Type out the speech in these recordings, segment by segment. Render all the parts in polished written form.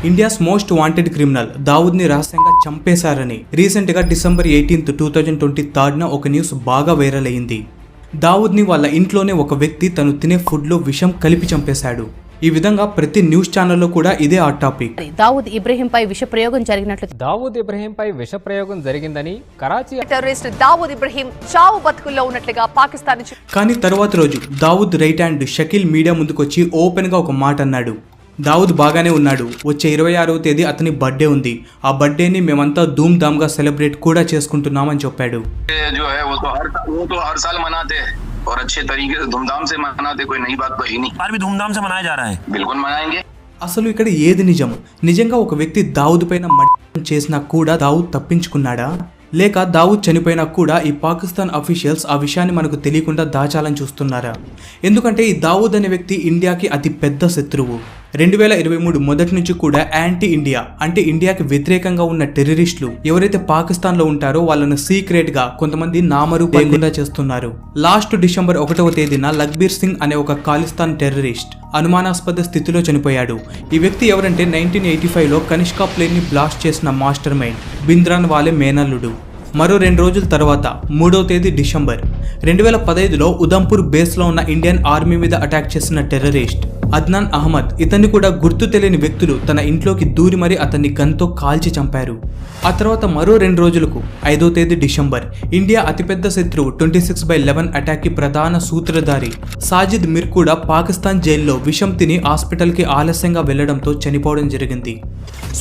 India's most wanted criminal దావుద్ని రహస్యంగా చంపేశారని రీసెంట్గా December 18, 2023 ఒక న్యూస్ బాగా వైరల్ అయింది. దావుద్ని వాళ్ళ ఇంట్లోనే ఒక వ్యక్తి తను తినే ఫుడ్లో విషం కలిపి చంపేశాడు. ఈ విధంగా ప్రతి న్యూస్ ఛానల్లో కూడా ఇదే ఆ టాపిక్. దావుద్ ఇబ్రహీంపై విష ప్రయోగం జరిగిందని కరాచీ టెర్రరిస్ట్ దావుద్ ఇబ్రహీం చావు బతుకుల్లో ఉన్నట్లుగా పాకిస్తాన్. కానీ తర్వాత రోజు Dawood right hand Shakeel media ముందుకొచ్చి ఓపెన్ గా ఒక మాట అన్నాడు. దావుద్ బాగానే ఉన్నాడు, వచ్చే 26వ తేదీ అతని బర్త్డే ఉంది, ఆ బర్త్డేని మేమంతా ధూమ్ ధామ్ గా సెలబ్రేట్ కూడా చేసుకుంటున్నామని చెప్పాడు. और अच्छे तरीके से धूमधाम से मनाते, कोई नई बात तो है नहीं, भी धूमधाम से मनाया जा रहा है, बिल्कुल मनाएंगे. అసలు ఇక్కడ ఏది నిజం? నిజంగా ఒక వ్యక్తి దావుద్ పైన మర్డర్ చేసినా కూడా దావుద్ తప్పించుకున్నాడా, లేక దావుద్ చనిపోయినా కూడా ఈ పాకిస్తాన్ అఫీషియల్స్ ఆ విషయాన్ని మనకు తెలియకుండా దాచాలని చూస్తున్నారా? ఎందుకంటే ఈ దావుద్ అనే వ్యక్తి ఇండియాకి అతి పెద్ద శత్రువు. 2023 మొదటి నుంచి కూడా యాంటీ ఇండియా అంటే ఇండియాకి వ్యతిరేకంగా ఉన్న టెర్రరిస్టులు ఎవరైతే పాకిస్తాన్ లో ఉంటారో వాళ్ళను సీక్రెట్ గా కొంతమంది నామరూపంగా చేస్తున్నారు. లాస్ట్ డిసెంబర్ 1వ తేదీన లఖ్బీర్ సింగ్ అనే ఒక ఖాలిస్తాన్ టెర్రరిస్ట్ అనుమానాస్పద స్థితిలో చనిపోయాడు. ఈ వ్యక్తి ఎవరంటే 1985లో కనిష్కా ప్లేన్ ని బ్లాస్ట్ చేసిన మాస్టర్ మైండ్ బింద్రాన్ వాలే మేనల్లుడు. మరో 2 రోజుల తర్వాత 3వ తేదీ డిసెంబర్ 2015లో ఉదంపూర్ బేస్ లో ఉన్న ఇండియన్ ఆర్మీ మీద అటాక్ చేసిన టెర్రరిస్ట్ అద్నాన్ అహ్మద్, ఇతన్ని కూడా గుర్తు తెలియని వ్యక్తులు తన ఇంట్లోకి దూరి మరి అతన్ని గన్తో కాల్చి చంపారు. ఆ తర్వాత మరో 2 రోజులకు 5వ తేదీ డిసెంబర్ ఇండియా అతిపెద్ద శత్రువు 26/11 అటాక్ కి ప్రధాన సూత్రధారి సాజిద్ మిర్ కూడా పాకిస్తాన్ జైల్లో విషం తిని హాస్పిటల్ కి ఆలస్యంగా వెళ్లడంతో చనిపోవడం జరిగింది.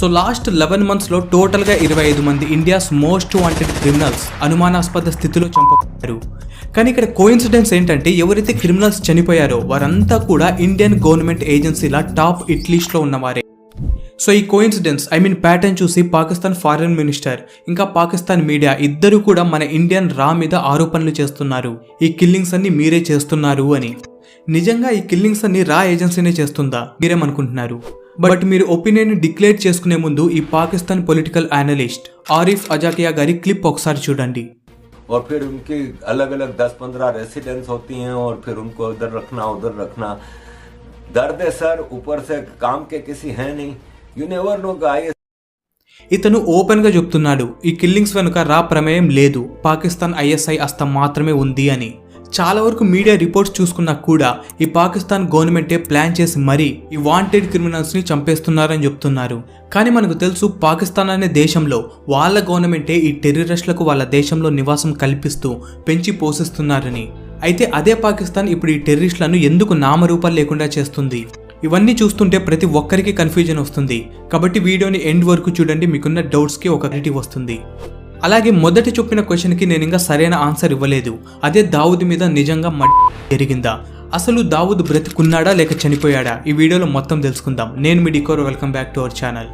సో లాస్ట్ 11 months లో టోటల్ గా 25 మంది ఇండియాస్ మోస్ట్ వాంటెడ్ క్రిమినల్స్ అనుమానాస్పద స్థితిలో చంపబడ్డారు. కానీ ఇక్కడ కోఇన్సిడెన్స్ ఏంటంటే ఎవరైతే క్రిమినల్స్ చనిపోయారో వారంతా కూడా ఇండియన్ గవర్నమెంట్ ఏజెన్సీల టాప్ హిట్ లిస్ట్ లో ఉన్నవారే. సో ఈ కోఇన్సిడెన్స్ ప్యాటర్న్ చూసి పాకిస్తాన్ ఫారెన్ మినిస్టర్ ఇంకా పాకిస్తాన్ మీడియా ఇద్దరు కూడా మన ఇండియన్ రా మీద ఆరోపణలు చేస్తున్నారు, ఈ కిల్లింగ్స్ అన్ని మీరే చేస్తున్నారు అని. నిజంగా ఈ కిల్లింగ్స్ అన్ని రా ఏజెన్సీనే చేస్తుందా మీరేమనుకుంటున్నారు? బట్ మీరు ఒపీనియన్ డిక్లేర్ చేసుకునే ముందు ఈ పాకిస్తాన్ పొలిటికల్ అనలిస్ట్ ఆరిఫ్ అజాకియా గారి క్లిప్ ఒకసారి చూడండి. और फिर उनकी अलग अलग 10-15 रेसिडेंस होती हैं और फिर उनको उधर रखना दर्द है सर, ऊपर से काम के किसी है नहीं, यू नेवर नो गाइस. ఇతను ఓపెన్ గా చెప్తున్నాడు ఈ కిల్లింగ్స్ వెనుక రా ప్రమేయం లేదు, పాకిస్తాన్ ISI హస్తం మాత్రమే ఉంది అని. చాలా వరకు మీడియా రిపోర్ట్స్ చూసుకున్నా కూడా ఈ పాకిస్తాన్ గవర్నమెంటే ప్లాన్ చేసి మరీ ఈ వాంటెడ్ క్రిమినల్స్ ని చంపేస్తున్నారని చెప్తున్నారు. కానీ మనకు తెలుసు పాకిస్తాన్ అనే దేశంలో వాళ్ళ గవర్నమెంటే ఈ టెర్రరిస్టులకు వాళ్ళ దేశంలో నివాసం కల్పిస్తూ పెంచి పోషిస్తున్నారని. అయితే అదే పాకిస్తాన్ ఇప్పుడు ఈ టెర్రరిస్టులను ఎందుకు నామరూపాలు లేకుండా చేస్తుంది? ఇవన్నీ చూస్తుంటే ప్రతి ఒక్కరికి కన్ఫ్యూజన్ వస్తుంది. కాబట్టి వీడియోని ఎండ్ వరకు చూడండి, మీకున్న డౌట్స్ కి ఒక క్లారిటీ వస్తుంది. అలాగే మొదటి చెప్పిన క్వశ్చన్కి నేను ఇంకా సరైన ఆన్సర్ ఇవ్వలేదు. అదే దావుద్ మీద నిజంగా జరిగిందా, అసలు దావుద్ బ్రతికున్నాడా లేక చనిపోయాడా? ఈ వీడియోలో మొత్తం తెలుసుకుందాం. నేను మీ డికోర్, welcome back to our channel.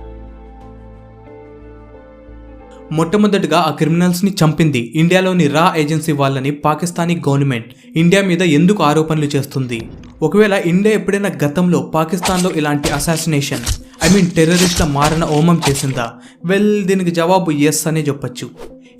మొట్టమొదటిగా ఆ క్రిమినల్స్ ని చంపింది ఇండియాలోని రా ఏజెన్సీ వాళ్ళని పాకిస్తానీ గవర్నమెంట్ ఇండియా మీద ఎందుకు ఆరోపణలు చేస్తుంది? ఒకవేళ ఇండియా ఎప్పుడైనా గతంలో పాకిస్తాన్లో ఇలాంటి అసాసినేషన్ టెర్రరిస్ట్ల మారణ హోమం చేసిందా? వెల్, దీనికి జవాబు ఎస్ అనే చెప్పొచ్చు.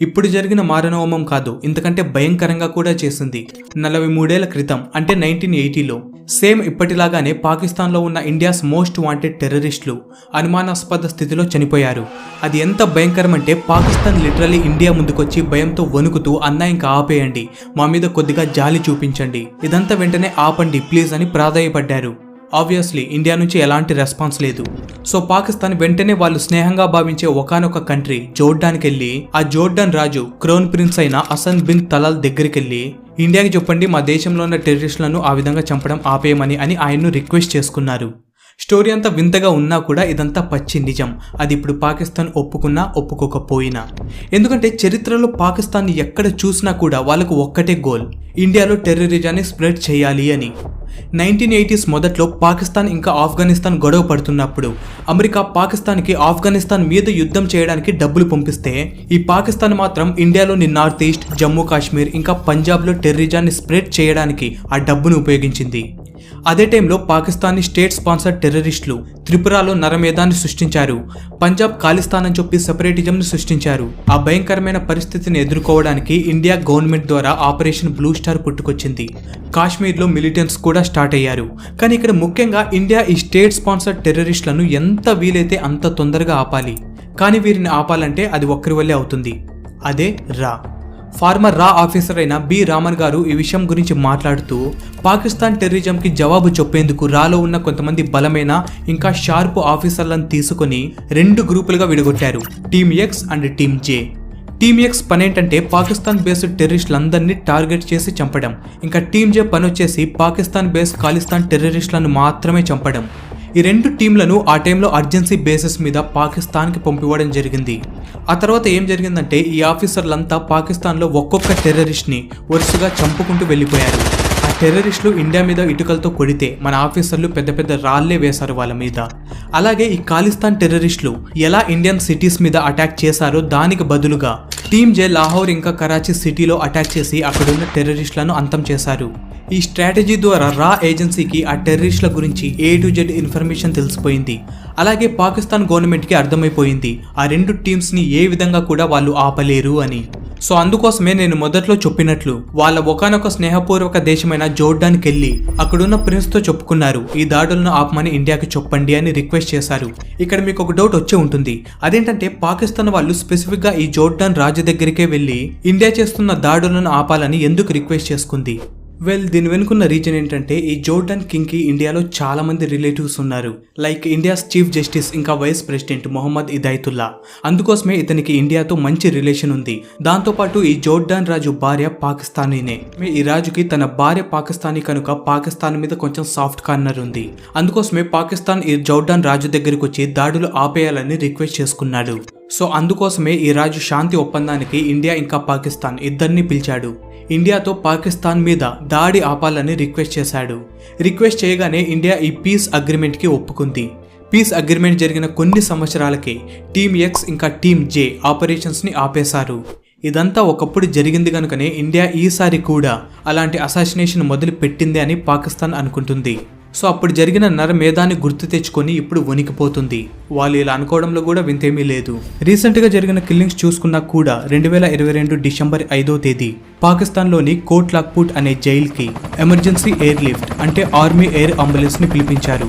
ఇప్పుడు జరిగిన మారణ హోమం కాదు, ఇంతకంటే భయంకరంగా కూడా చేసింది. 43 ఏళ్ల క్రితం అంటే 1980లో సేమ్ ఇప్పటిలాగానే పాకిస్తాన్లో ఉన్న ఇండియాస్ మోస్ట్ వాంటెడ్ టెర్రరిస్టులు అనుమానాస్పద స్థితిలో చనిపోయారు. అది ఎంత భయంకరం అంటే పాకిస్తాన్ లిటరలీ ఇండియా ముందుకొచ్చి భయంతో వణుకుతూ అన్నా ఇంకా ఆపేయండి, మా మీద కొద్దిగా జాలి చూపించండి, ఇదంతా వెంటనే ఆపండి ప్లీజ్ అని ప్రాధాయపడ్డారు. ఆబ్వియస్లీ ఇండియా నుంచి ఎలాంటి రెస్పాన్స్ లేదు. సో పాకిస్తాన్ వెంటనే వాళ్ళు స్నేహంగా భావించే ఒకానొక కంట్రీ జోర్డాన్కి వెళ్ళి ఆ జోర్డాన్ రాజు క్రౌన్ ప్రిన్స్ అయిన హసన్ బిన్ తలాల్ దగ్గరికి వెళ్ళి ఇండియాకి చెప్పండి మా దేశంలో ఉన్న టెర్రరిస్టులను ఆ విధంగా చంపడం ఆపేయమని అని ఆయన్ను రిక్వెస్ట్ చేసుకున్నారు. స్టోరీ అంతా వింతగా ఉన్నా కూడా ఇదంతా పచ్చి నిజం. అది ఇప్పుడు పాకిస్తాన్ ఒప్పుకున్నా ఒప్పుకోకపోయినా. ఎందుకంటే చరిత్రలో పాకిస్తాన్ ఎక్కడ చూసినా కూడా వాళ్ళకు ఒక్కటే గోల్, ఇండియాలో టెర్రరిజాన్ని స్ప్రెడ్ చేయాలి అని. 1980s మొదట్లో పాకిస్తాన్ ఇంకా ఆఫ్ఘనిస్తాన్ గొడవ పడుతున్నప్పుడు అమెరికా పాకిస్తాన్కి ఆఫ్ఘనిస్తాన్ మీద యుద్ధం చేయడానికి డబ్బులు పంపిస్తే ఈ పాకిస్తాన్ మాత్రం ఇండియాలోని నార్త్ ఈస్ట్, జమ్మూ కాశ్మీర్ ఇంకా పంజాబ్లో టెర్రరిజాన్ని స్ప్రెడ్ చేయడానికి ఆ డబ్బును ఉపయోగించింది. అదే టైంలో పాకిస్తానీ స్టేట్ స్పాన్సర్డ్ టెర్రరిస్టులు త్రిపురలో నరమేధాన్ని సృష్టించారు. పంజాబ్ ఖాళిస్తాన్ అని చెప్పి సెపరేటిజంను సృష్టించారు. ఆ భయంకరమైన పరిస్థితిని ఎదుర్కోవడానికి ఇండియా గవర్నమెంట్ ద్వారా ఆపరేషన్ బ్లూ స్టార్ పుట్టుకొచ్చింది. కాశ్మీర్లో మిలిటెంట్స్ కూడా స్టార్ట్ అయ్యారు. కానీ ఇక్కడ ముఖ్యంగా ఇండియా ఈ స్టేట్ స్పాన్సర్డ్ టెర్రరిస్టులను ఎంత వీలైతే అంత తొందరగా ఆపాలి. కానీ వీరిని ఆపాలంటే అది ఒక్కరి వల్లే అవుతుంది. అదే రా. ఫార్మర్ రా ఆఫీసర్ అయిన బి రామన్ గారు ఈ విషయం గురించి మాట్లాడుతూ పాకిస్తాన్ టెర్రరిజంకి జవాబు చెప్పేందుకు రాలో ఉన్న కొంతమంది బలమైన ఇంకా షార్ప్ ఆఫీసర్లను తీసుకొని 2 గ్రూపులుగా విడగొట్టారు. Team X and team J. Team X పని ఏంటంటే పాకిస్తాన్ బేస్డ్ టెర్రరిస్టులందరినీ టార్గెట్ చేసి చంపడం. ఇంకా టీమ్ జే పని వచ్చేసి పాకిస్తాన్ బేస్డ్ ఖాళిస్తాన్ టెర్రరిస్టులను మాత్రమే చంపడం. ఈ 2 టీంలను ఆ టైంలో అర్జెన్సీ బేసిస్ మీద పాకిస్తాన్కి పంపివ్వడం జరిగింది. ఆ తర్వాత ఏం జరిగిందంటే ఈ ఆఫీసర్లంతా పాకిస్తాన్లో ఒక్కొక్క టెర్రరిస్ట్ని వరుసగా చంపుకుంటూ వెళ్ళిపోయారు. ఆ టెర్రరిస్టులు ఇండియా మీద ఇటుకలతో కొడితే మన ఆఫీసర్లు పెద్ద పెద్ద రాళ్లే వేశారు వాళ్ళ మీద. అలాగే ఈ ఖాళిస్తాన్ టెర్రరిస్టులు ఎలా ఇండియన్ సిటీస్ మీద అటాక్ చేశారో దానికి బదులుగా టీమ్ జే లాహోర్ ఇంకా కరాచీ సిటీలో అటాక్ చేసి అక్కడున్న టెర్రరిస్టులను అంతం చేశారు. ఈ స్ట్రాటజీ ద్వారా రా ఏజెన్సీకి ఆ టెర్రరిస్టుల గురించి A to Z ఇన్ఫర్మేషన్ తెలిసిపోయింది. అలాగే పాకిస్తాన్ గవర్నమెంట్కి అర్థమైపోయింది ఆ 2 టీమ్స్ని ఏ విధంగా కూడా వాళ్ళు ఆపలేరు అని. సో అందుకోసమే నేను మొదట్లో చెప్పినట్లు వాళ్ళ ఒకానొక స్నేహపూర్వక దేశమైన జోర్డాన్కి వెళ్ళి అక్కడున్న ప్రిన్స్తో చెప్పుకున్నారు. ఈ దాడులను ఆపమని ఇండియాకి చెప్పండి అని రిక్వెస్ట్ చేశారు. ఇక్కడ మీకు ఒక డౌట్ వచ్చే ఉంటుంది. అదేంటంటే పాకిస్తాన్ వాళ్ళు స్పెసిఫిక్గా ఈ జోర్డాన్ రాజు దగ్గరికే వెళ్ళి ఇండియా చేస్తున్న దాడులను ఆపాలని ఎందుకు రిక్వెస్ట్ చేసుకుంది? దీని వెనుకున్న రీజన్ ఏంటంటే ఈ జోర్డాన్ కింగ్ కి ఇండియాలో చాలా మంది రిలేటివ్స్ ఉన్నారు. లైక్ ఇండియాస్ చీఫ్ జస్టిస్ ఇంకా వైస్ ప్రెసిడెంట్ మొహమ్మద్ ఇదాయతుల్లా. అందుకోసమే ఇతనికి ఇండియాతో మంచి రిలేషన్ ఉంది. దాంతోపాటు ఈ జోర్డాన్ రాజు భార్య పాకిస్తానీనే. ఈ రాజుకి తన భార్య పాకిస్తానీ కనుక పాకిస్తాన్ మీద కొంచెం సాఫ్ట్ కార్నర్ ఉంది. అందుకోసమే పాకిస్తాన్ ఈ జోర్డాన్ రాజు దగ్గరికి వచ్చి దాడులు ఆపేయాలని రిక్వెస్ట్ చేసుకున్నాడు. సో అందుకోసమే ఈ రాజు శాంతి ఒప్పందానికి ఇండియా ఇంకా పాకిస్తాన్ ఇద్దరిని పిలిచాడు. ఇండియాతో పాకిస్తాన్ మీద దాడి ఆపాలని రిక్వెస్ట్ చేశాడు. రిక్వెస్ట్ చేయగానే ఇండియా ఈ పీస్ అగ్రిమెంట్కి ఒప్పుకుంది. పీస్ అగ్రిమెంట్ జరిగిన కొన్ని సంవత్సరాలకే టీమ్ ఎక్స్ ఇంకా టీమ్ జే ఆపరేషన్స్ని ఆపేశారు. ఇదంతా ఒకప్పుడు జరిగింది కనుకనే ఇండియా ఈసారి కూడా అలాంటి అసాసినేషన్ మొదలు పెట్టింది అని పాకిస్తాన్ అనుకుంటుంది. సో అప్పుడు జరిగిన నరమేధాన్ని గుర్తు తెచ్చుకొని ఇప్పుడు వణికిపోతుంది. వాళ్ళు ఇలా అనుకోవడంలో కూడా వింతేమీ లేదు. రీసెంట్గా జరిగిన కిల్లింగ్స్ చూసుకున్నా కూడా 2022 డిసెంబర్ 5వ తేదీ పాకిస్తాన్లోని కోట్ లాక్పూట్ అనే జైలుకి ఎమర్జెన్సీ ఎయిర్ లిఫ్ట్ అంటే ఆర్మీ ఎయిర్ అంబులెన్స్ ని పిలిపించారు.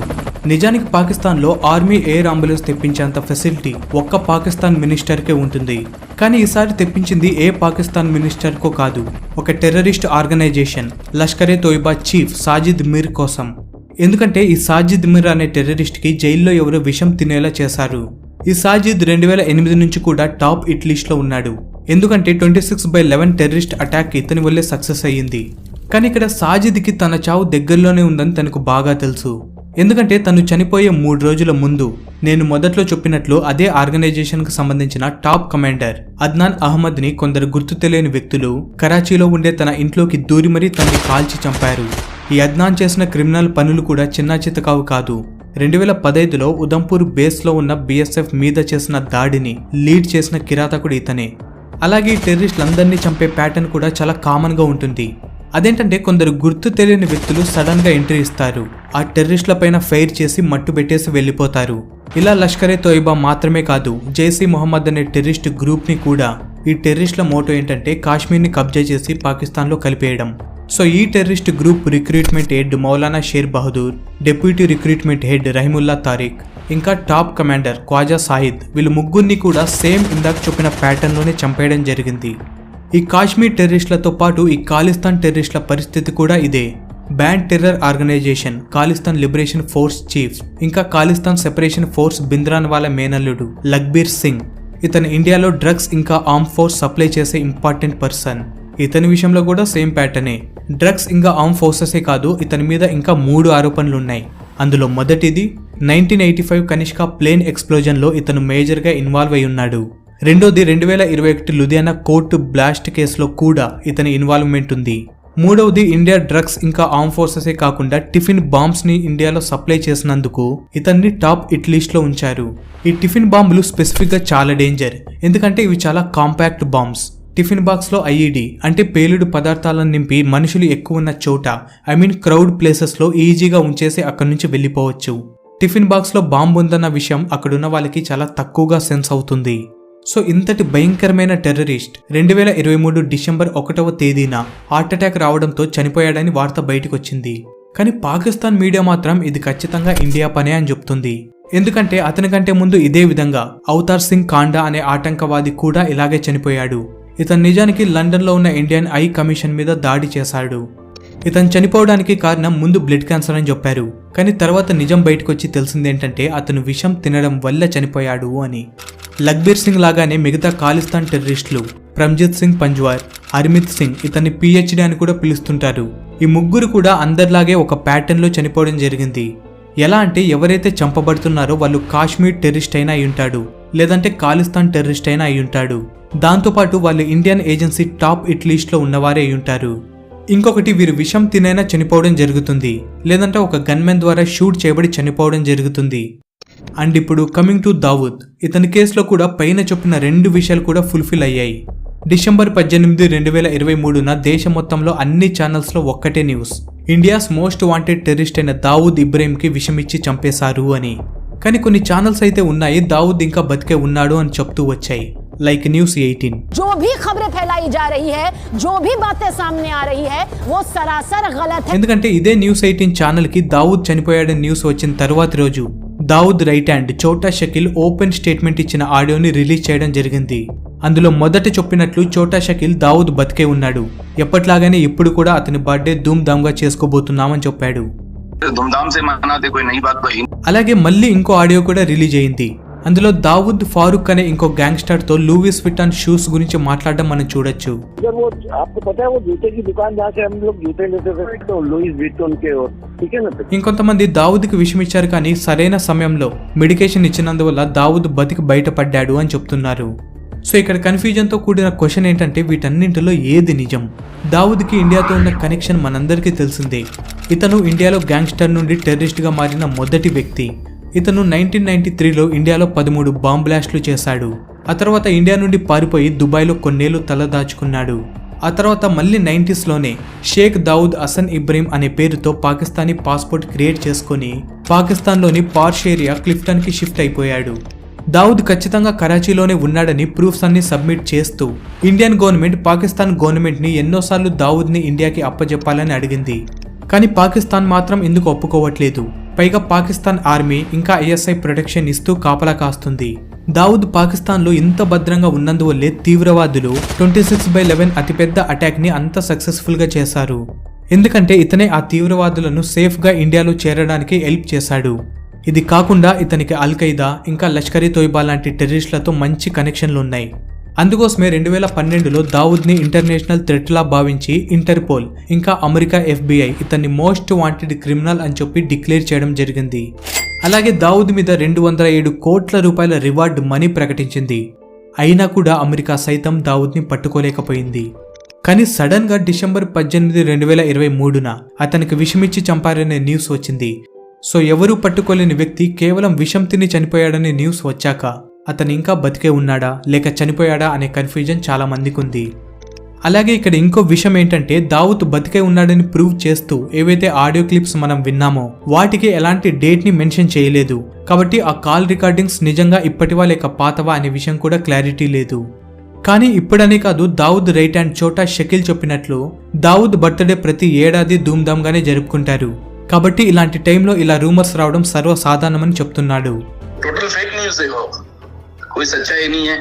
నిజానికి పాకిస్తాన్లో ఆర్మీ ఎయిర్ అంబులెన్స్ తెప్పించేంత ఫెసిలిటీ ఒక్క పాకిస్తాన్ మినిస్టర్కే ఉంటుంది. కానీ ఈసారి తెప్పించింది ఏ పాకిస్తాన్ మినిస్టర్కో కాదు, ఒక terrorist organisation Lashkar-e Taiba chief Sajid Mir కోసం. ఎందుకంటే ఈ సాజిద్ మీర్ అనే టెర్రరిస్ట్కి జైల్లో ఎవరో విషం తినేలా చేశారు. ఈ సాజిద్ 2008 నుంచి కూడా టాప్ హిట్ లిస్ట్లో ఉన్నాడు. ఎందుకంటే 26/11 టెర్రరిస్ట్ అటాక్ ఇతని వల్లే సక్సెస్ అయ్యింది. కానీ ఇక్కడ సాజిద్కి తన చావు దగ్గరలోనే ఉందని తనకు బాగా తెలుసు. ఎందుకంటే తను చనిపోయే 3 రోజుల ముందు నేను మొదట్లో చెప్పినట్లు అదే ఆర్గనైజేషన్కు సంబంధించిన టాప్ కమాండర్ అద్నాన్ అహ్మద్ని కొందరు గుర్తు తెలియని వ్యక్తులు కరాచీలో ఉండే తన ఇంట్లోకి దూరి మరీ తనని కాల్చి చంపారు. ఈ అద్నాన్ చేసిన క్రిమినల్ పనులు కూడా చిన్న చితకావు కాదు. 2015లో ఉదంపూర్ బేస్లో ఉన్న BSF మీద చేసిన దాడిని లీడ్ చేసిన కిరాతకుడు ఇతనే. అలాగే ఈ టెర్రరిస్టులందరినీ చంపే ప్యాటర్న్ కూడా చాలా కామన్గా ఉంటుంది. అదేంటంటే కొందరు గుర్తు తెలియని వ్యక్తులు సడన్గా ఎంట్రీ ఇస్తారు. ఆ టెర్రరిస్టుల పైన ఫైర్ చేసి మట్టు పెట్టేసి వెళ్ళిపోతారు. ఇలా లష్కరే తోయిబా మాత్రమే కాదు, జైష్ ఈ మొహమ్మద్ అనే టెర్రరిస్ట్ గ్రూప్ని కూడా ఈ టెర్రరిస్టుల మోటో ఏంటంటే కాశ్మీర్ని కబ్జా చేసి పాకిస్తాన్లో కలిపేయడం. సో ఈ terrorist group recruitment head Maulana Sher Bahadur, deputy recruitment head Rahimullah Tariq, ఇంకా టాప్ కమాండర్ ఖ్వాజా సాహిద్, వీళ్ళు ముగ్గురిని కూడా సేమ్ ఇందాక చెప్పిన ప్యాటర్న్లోనే చంపేయడం జరిగింది. ఈ కాశ్మీర్ టెర్రరిస్టులతో పాటు ఈ ఖాళిస్తాన్ టెర్రరిస్టుల పరిస్థితి కూడా ఇదే. Banned terror organisation Khalistan liberation force chief ఇంకా ఖాళిస్తాన్ సెపరేషన్ ఫోర్స్ బింద్రాన్ వాళ్ళ మేనల్లుడు లక్బీర్ సింగ్. ఇతను ఇండియాలో డ్రగ్స్ ఇంకా ఆర్మ్ ఫోర్స్ సప్లై చేసే ఇంపార్టెంట్ పర్సన్. ఇతని విషయంలో కూడా సేమ్ ప్యాటర్నే. డ్రగ్స్ ఇంకా ఆర్మ్ ఫోర్సెసే కాదు, ఇతని మీద ఇంకా 3 ఆరోపణలు ఉన్నాయి. అందులో మొదటిది 1985 కనిష్క ప్లేన్ ఎక్స్ప్లోజన్లో ఇతను మేజర్గా ఇన్వాల్వ్ అయి ఉన్నాడు. రెండోది 2021 లుధియానా కోర్టు బ్లాస్ట్ కేసులో కూడా ఇతని ఇన్వాల్వ్మెంట్ ఉంది. మూడవది ఇండియా డ్రగ్స్ ఇంకా ఆర్మ్ ఫోర్సెసే కాకుండా టిఫిన్ బాంబ్స్ ని ఇండియాలో సప్లై చేసినందుకు ఇతన్ని టాప్ హిట్ లిస్ట్ లో ఉంచారు. ఈ టిఫిన్ బాంబులు స్పెసిఫిక్ గా చాలా డేంజర్, ఎందుకంటే ఇవి చాలా కాంపాక్ట్ బాంబ్స్. టిఫిన్ బాక్స్లో ఐఈడి అంటే పేలుడు పదార్థాలను నింపి మనుషులు ఎక్కువ ఉన్న చోట క్రౌడ్ ప్లేసెస్లో ఈజీగా ఉంచేసి అక్కడి నుంచి వెళ్ళిపోవచ్చు. టిఫిన్ బాక్స్లో బాంబు ఉందన్న విషయం అక్కడున్న వాళ్ళకి చాలా తక్కువగా సెన్స్ అవుతుంది. సో ఇంతటి భయంకరమైన టెర్రరిస్ట్ 2023 డిసెంబర్ 1వ తేదీన హార్ట్ అటాక్ రావడంతో చనిపోయాడని వార్త బయటకొచ్చింది. కానీ పాకిస్తాన్ మీడియా మాత్రం ఇది ఖచ్చితంగా ఇండియా పనే అని చెప్తుంది. ఎందుకంటే అతని కంటే ముందు ఇదే విధంగా అవతార్ సింగ్ కాండా అనే ఆటంకవాది కూడా ఇలాగే చనిపోయాడు. ఇతను నిజానికి లండన్లో ఉన్న ఇండియన్ ఐ కమిషన్ మీద దాడి చేశాడు. ఇతను చనిపోవడానికి కారణం ముందు బ్లడ్ క్యాన్సర్ అని చెప్పారు. కానీ తర్వాత నిజం బయటకొచ్చి తెలిసిందేంటంటే అతను విషం తినడం వల్ల చనిపోయాడు అని. లఖ్బీర్ సింగ్ లాగానే మిగతా ఖాలిస్తాన్ టెర్రరిస్టులు ప్రమ్జిత్ సింగ్ పంజ్వార్, హర్మిత్ సింగ్ ఇతన్ని పిహెచ్డి అని కూడా పిలుస్తుంటారు. ఈ ముగ్గురు కూడా అందరిలాగే ఒక ప్యాటర్న్లో చనిపోవడం జరిగింది. ఎలా అంటే ఎవరైతే చంపబడుతున్నారో వాళ్ళు కాశ్మీర్ టెర్రరిస్ట్ అయినా అయి ఉంటాడు, లేదంటే ఖాలిస్తాన్ టెర్రరిస్ట్ అయినా అయి ఉంటాడు. దాంతోపాటు వాళ్ళు ఇండియన్ ఏజెన్సీ టాప్ హిట్ లిస్ట్లో ఉన్నవారే అయి ఉంటారు. ఇంకొకటి వీరు విషం తినైనా చనిపోవడం జరుగుతుంది, లేదంటే ఒక గన్మెన్ ద్వారా షూట్ చేయబడి చనిపోవడం జరుగుతుంది. అండ్ ఇప్పుడు కమింగ్ టు దావూద్, ఇతని కేసులో కూడా పైన చెప్పిన 2 విషయాలు కూడా ఫుల్ఫిల్ అయ్యాయి. డిసెంబర్ 18, 2023న దేశం మొత్తంలో అన్ని ఛానల్స్లో ఒక్కటే news, India's most wanted terrorist అయిన దావూద్ ఇబ్రహీంకి విషమిచ్చి చంపేశారు అని. కానీ కొన్ని ఛానల్స్ అయితే ఉన్నాయి దావూద్ ఇంకా బతికే ఉన్నాడు అని చెప్తూ వచ్చాయి, లైక్ న్యూస్ 18. जो भी खबरें फैलाई जा रही है, जो भी बातें सामने आ रही है, वो सरासर गलत है. ఎందుకంటే ఇదే న్యూస్ 18 ఛానల్ కి దావూద్ చనిపోయాడని న్యూస్ వచ్చిన తర్వాతి రోజు దావూద్ రైట్ హ్యాండ్ చోటా షకీల్ ఓపెన్ స్టేట్మెంట్ ఇచ్చిన ఆడియోని రిలీజ్ చేయడం జరిగింది. అందులో మొదట చెప్పినట్లు చోటా షకీల్ దావూద్ బతికే ఉన్నాడు, ఎప్పట్లాగానే ఇప్పుడు కూడా అతని బర్త్డే ధూమ్ ధామ్ గా చేసుకోబోతున్నామని చెప్పాడు. అలాగే మళ్ళీ ఇంకో ఆడియో కూడా రిలీజ్ అయింది. అందులో దావూద్ ఫారూక్ అనే ఇంకో గ్యాంగ్స్టర్ తో లూయిస్ విటాన్ షూస్ గురించి మాట్లాడడం మనం చూడొచ్చు. ఇంకొంతమంది దావూద్ కి విషయం ఇచ్చారు, కానీ సరైన సమయంలో మెడికేషన్ ఇచ్చినందువల్ల దావూద్ బతికి బయటపడ్డాడు అని చెప్తున్నారు. సో ఇక్కడ కన్ఫ్యూజన్ తో కూడిన క్వశ్చన్ ఏంటంటే వీటన్నింటిలో ఏది నిజం? దావూద్ కి ఇండియాతో ఉన్న కనెక్షన్ మనందరికీ తెలిసిందే. ఇతను ఇండియాలో గ్యాంగ్స్టర్ నుండి టెర్రరిస్ట్ గా మారిన మొదటి వ్యక్తి. ఇతను 1993లో ఇండియాలో 13 బాంబ్ బ్లాస్ట్లు చేశాడు. ఆ తర్వాత ఇండియా నుండి పారిపోయి దుబాయ్లో కొన్నేళ్లు తలదాచుకున్నాడు. ఆ తర్వాత మళ్ళీ 90sలోనే షేక్ దావూద్ హసన్ ఇబ్రహీం అనే పేరుతో పాకిస్తానీ పాస్పోర్ట్ క్రియేట్ చేసుకుని పాకిస్తాన్లోని పార్ష్ ఏరియా క్లిఫ్టన్కి షిఫ్ట్ అయిపోయాడు. దావూద్ ఖచ్చితంగా కరాచీలోనే ఉన్నాడని ప్రూఫ్స్ అన్ని సబ్మిట్ చేస్తూ ఇండియన్ గవర్నమెంట్ పాకిస్తాన్ గవర్నమెంట్ని ఎన్నోసార్లు దావూద్ని ఇండియాకి అప్పజెప్పాలని అడిగింది. కానీ పాకిస్తాన్ మాత్రం ఎందుకు ఒప్పుకోవట్లేదు. పైగా పాకిస్తాన్ ఆర్మీ ఇంకా ఐఎస్ఐ ప్రొటెక్షన్ ఇస్తూ కాపలా కాస్తుంది. దావూద్ పాకిస్తాన్లో ఇంత భద్రంగా ఉన్నందువల్లే తీవ్రవాదులు 26/11 అతిపెద్ద అటాక్ని అంత సక్సెస్ఫుల్గా చేశారు. ఎందుకంటే ఇతనే ఆ తీవ్రవాదులను సేఫ్గా ఇండియాలో చేరడానికి హెల్ప్ చేశాడు. ఇది కాకుండా ఇతనికి అల్-ఖైదా ఇంకా లష్కర్-ఇ తోయిబా లాంటి టెర్రరిస్టులతో మంచి కనెక్షన్లు ఉన్నాయి. అందుకోసమే 2012లో దావూద్ని ఇంటర్నేషనల్ థ్రెట్లా భావించి ఇంటర్పోల్ ఇంకా అమెరికా FBI ఇతన్ని మోస్ట్ వాంటెడ్ క్రిమినల్ అని చెప్పి డిక్లేర్ చేయడం జరిగింది. అలాగే దావూద్ మీద 207 కోట్ల రూపాయల రివార్డ్ మనీ ప్రకటించింది. అయినా కూడా అమెరికా సైతం దావూద్ని పట్టుకోలేకపోయింది. కానీ సడన్ గా డిసెంబర్ 18, 2023న అతనికి విషమిచ్చి చంపారనే న్యూస్ వచ్చింది. సో ఎవరూ పట్టుకోలేని వ్యక్తి కేవలం విషం తిని చనిపోయాడనే న్యూస్ వచ్చాక అతను ఇంకా బతికే ఉన్నాడా లేక చనిపోయాడా అనే కన్ఫ్యూజన్ చాలా మందికి ఉంది. అలాగే ఇక్కడ ఇంకో విషయం ఏంటంటే దావూద్ బతికే ఉన్నాడని ప్రూవ్ చేస్తూ ఏవైతే ఆడియో క్లిప్స్ మనం విన్నామో వాటికి ఎలాంటి డేట్ ని మెన్షన్ చేయలేదు. కాబట్టి ఆ కాల్ రికార్డింగ్స్ నిజంగా ఇప్పటివా లేక పాతవా అనే విషయం కూడా క్లారిటీ లేదు. కానీ ఇప్పుడనే కాదు, దావూద్ రైట్ హ్యాండ్ చోటా షకీల్ చెప్పినట్లు దావూద్ బర్త్డే ప్రతి ఏడాది ధూమ్ధామ్ గానే జరుపుకుంటారు. కాబట్టి ఇలాంటి టైంలో ఇలా రూమర్స్ రావడం సర్వసాధారణమని చెప్తున్నాడు. टोटल फेक न्यूज है, कोई सच्चाई नहीं है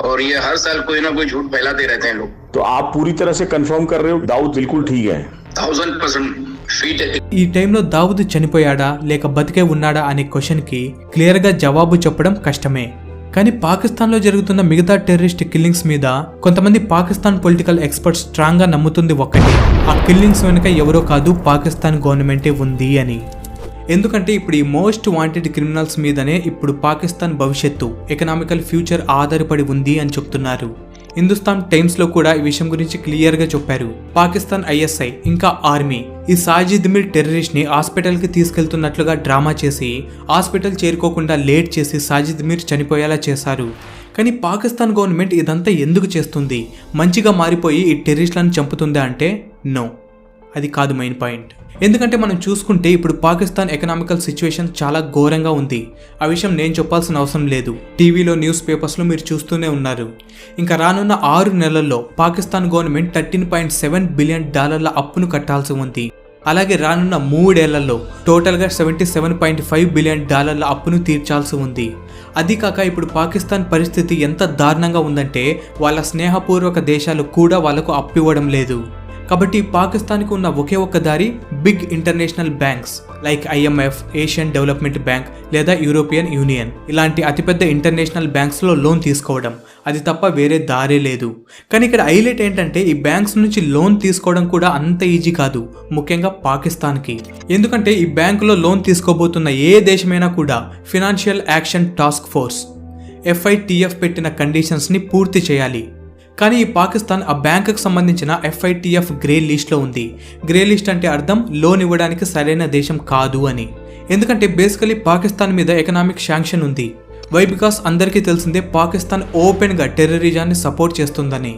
और ये हर साल कोई ना कोई झूठ फैलाते रहते हैं लोग. तो आप पूरी तरह से कंफर्म कर रहे हो दाऊद बिल्कुल ठीक है? 1000% ఫీట్ है. ఈ టైంలో దావూద్ చనిపోయాడా లేక బతికే ఉన్నాడా అనే క్వశ్చన్ కి క్లియర్ గా జవాబు చెప్పడం కష్టమే. కానీ పాకిస్తాన్లో జరుగుతున్న మిగతా టెర్రరిస్ట్ కిల్లింగ్స్ మీద కొంతమంది పాకిస్తాన్ పొలిటికల్ ఎక్స్పర్ట్స్ స్ట్రాంగ్ గా నమ్ముతుంది ఒకటి, ఆ కిల్లింగ్స్ వెనుక ఎవరో కాదు పాకిస్తాన్ గవర్నమెంటే ఉంది అని. ఎందుకంటే ఇప్పుడు ఈ మోస్ట్ వాంటెడ్ క్రిమినల్స్ మీదనే ఇప్పుడు పాకిస్తాన్ భవిష్యత్తు ఎకనామికల్ ఫ్యూచర్ ఆధారపడి ఉంది అని చెప్తున్నారు. హిందుస్థాన్ టైమ్స్ లో కూడా ఈ విషయం గురించి క్లియర్ గా చెప్పారు. పాకిస్తాన్ ISI ఇంకా ఆర్మీ ఈ సాజిద్ మీర్ టెర్రరిస్ట్ ని హాస్పిటల్ కి తీసుకెళ్తున్నట్లుగా డ్రామా చేసి హాస్పిటల్ చేరుకోకుండా లేట్ చేసి సాజిద్ మీర్ చనిపోయేలా చేశారు. కానీ పాకిస్తాన్ గవర్నమెంట్ ఇదంతా ఎందుకు చేస్తుంది? మంచిగా మారిపోయి ఈ టెర్రరిస్టులను చంపుతుందా అంటే నో, అది కాదు మెయిన్ పాయింట్. ఎందుకంటే మనం చూసుకుంటే ఇప్పుడు పాకిస్తాన్ ఎకనామికల్ సిచ్యువేషన్ చాలా ఘోరంగా ఉంది. ఆ విషయం నేను చెప్పాల్సిన అవసరం లేదు, టీవీలో న్యూస్ పేపర్స్లో మీరు చూస్తూనే ఉన్నారు. ఇంకా రానున్న 6 నెలల్లో పాకిస్తాన్ గవర్నమెంట్ $13.7 బిలియన్ అప్పును కట్టాల్సి ఉంది. అలాగే రానున్న 3 ఏళ్లలో టోటల్గా $77.5 బిలియన్ అప్పును తీర్చాల్సి ఉంది. అది కాక ఇప్పుడు పాకిస్తాన్ పరిస్థితి ఎంత దారుణంగా ఉందంటే వాళ్ళ స్నేహపూర్వక దేశాలు కూడా వాళ్ళకు అప్పు ఇవ్వడం లేదు. కాబట్టి పాకిస్తాన్కి ఉన్న ఒకే ఒక్క దారి big international banks like IMF, Asian development bank లేదా యూరోపియన్ యూనియన్ ఇలాంటి అతిపెద్ద ఇంటర్నేషనల్ బ్యాంక్స్లో లోన్ తీసుకోవడం. అది తప్ప వేరే దారే లేదు. కానీ ఇక్కడ హైలైట్ ఏంటంటే ఈ బ్యాంక్స్ నుంచి లోన్ తీసుకోవడం కూడా అంత ఈజీ కాదు, ముఖ్యంగా పాకిస్తాన్కి. ఎందుకంటే ఈ బ్యాంకులో లోన్ తీసుకోబోతున్న ఏ దేశమైనా కూడా financial action task force FATF పెట్టిన కండిషన్స్ని పూర్తి చేయాలి. కానీ ఈ పాకిస్తాన్ ఆ బ్యాంకుకు సంబంధించిన FATF గ్రే లిస్ట్లో ఉంది. గ్రే లిస్ట్ అంటే అర్థం లోన్ ఇవ్వడానికి సరైన దేశం కాదు అని. ఎందుకంటే బేసికలీ పాకిస్తాన్ మీద ఎకనామిక్ శాంక్షన్ ఉంది. వై? బికాస్ అందరికీ తెలిసిందే పాకిస్తాన్ ఓపెన్గా టెర్రరిజాన్ని సపోర్ట్ చేస్తుందని.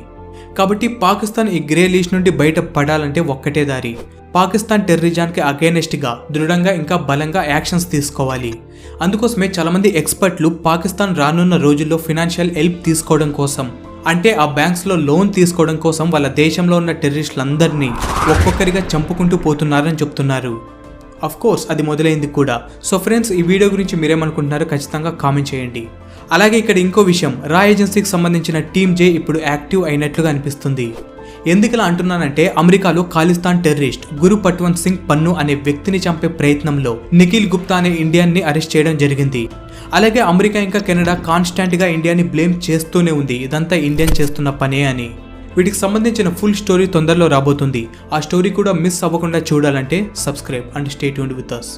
కాబట్టి పాకిస్తాన్ ఈ గ్రే లిస్ట్ నుండి బయట పడాలంటే ఒక్కటే దారి, పాకిస్తాన్ టెర్రరిజానికి అగైనెస్ట్గా దృఢంగా ఇంకా బలంగా యాక్షన్స్ తీసుకోవాలి. అందుకోసమే చాలామంది ఎక్స్పర్ట్లు పాకిస్తాన్ రానున్న రోజుల్లో ఫినాన్షియల్ హెల్ప్ తీసుకోవడం కోసం, అంటే ఆ బ్యాంక్స్లో లోన్ తీసుకోవడం కోసం వాళ్ళ దేశంలో ఉన్న టెర్రరిస్టులందరినీ ఒక్కొక్కరిగా చంపుకుంటూ పోతున్నారని చెప్తున్నారు. అఫ్ కోర్స్ అది మొదలైంది కూడా. సో ఫ్రెండ్స్, ఈ వీడియో గురించి మీరేమనుకుంటున్నారో ఖచ్చితంగా కామెంట్ చేయండి. అలాగే ఇక్కడ ఇంకో విషయం, రా ఏజెన్సీకి సంబంధించిన టీమ్ జే ఇప్పుడు యాక్టివ్ అయినట్లుగా అనిపిస్తుంది. ఎందుకలా అంటున్నానంటే అమెరికాలో ఖాలిస్తాన్ టెర్రరిస్ట్ గురు పట్వంత్ సింగ్ పన్ను అనే వ్యక్తిని చంపే ప్రయత్నంలో నిఖిల్ గుప్తా అనే ఇండియన్ని అరెస్ట్ చేయడం జరిగింది. అలాగే అమెరికా ఇంకా కెనడా కాన్స్టాంట్గా ఇండియాని బ్లేమ్ చేస్తూనే ఉంది, ఇదంతా ఇండియన్ చేస్తున్న పనే అని. వీటికి సంబంధించిన ఫుల్ స్టోరీ తొందరలో రాబోతుంది. ఆ స్టోరీ కూడా మిస్ అవ్వకుండా చూడాలంటే subscribe and stay tuned with us.